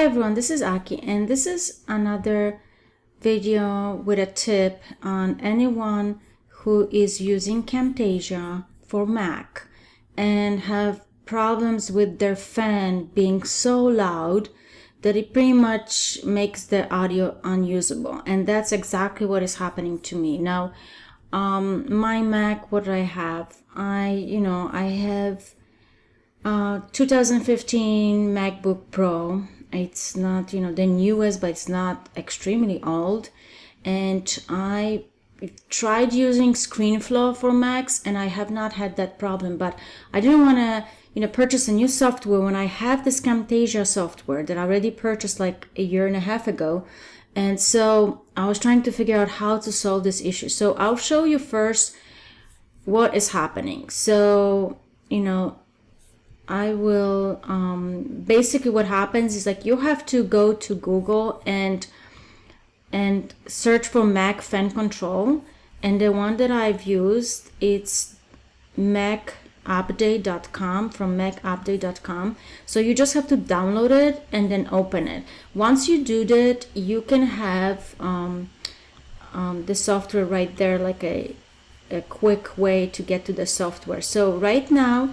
Hi everyone, this is Aki, and this is another video with a tip on anyone who is using Camtasia for Mac and have problems with their fan being so loud that it pretty much makes the audio unusable. And that's exactly what is happening to me now. My Mac, what do I have? I have 2015 MacBook Pro. It's not, the newest, but it's not extremely old. And I tried using ScreenFlow for Macs, and I have not had that problem. But I didn't want to, purchase a new software when I have this Camtasia software that I already purchased like a year and a half ago. And so I was trying to figure out how to solve this issue. So I'll show you first what is happening. So, I will, basically what happens is like you have to go to Google and search for Mac fan control. And the one that I've used, it's macupdate.com, from macupdate.com. So you just have to download it and then open it. Once you do that, you can have the software right there, like a quick way to get to the software. So right now,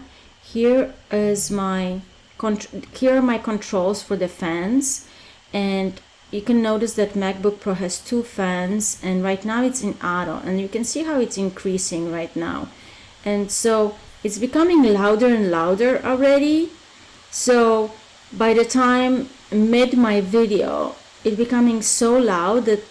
here are my controls for the fans, and you can notice that MacBook Pro has two fans, and right now it's in auto, and you can see how it's increasing right now. And so it's becoming louder and louder already. So by the time mid my video, it's becoming so loud that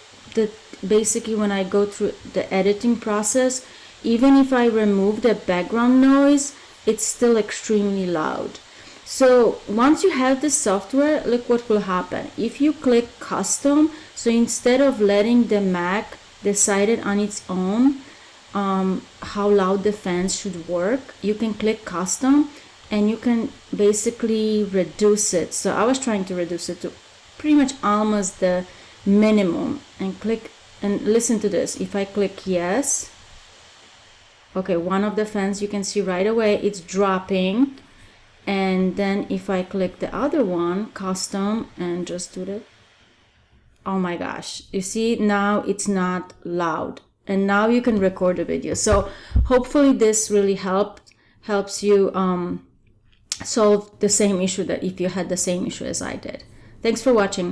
basically when I go through the editing process, even if I remove the background noise, it's still extremely loud. So once you have this software, look what will happen. If you click custom, so instead of letting the Mac decide it on its own how loud the fans should work, you can click custom and you can basically reduce it. So I was trying to reduce it to pretty much almost the minimum, and click and listen to this. If I click yes, okay, one of the fans, you can see right away it's dropping. And then if I click the other one, custom, and just do that, oh my gosh, you see now it's not loud. And now you can record a video. So hopefully this really helps you solve the same issue, that if you had the same issue as I did. Thanks for watching.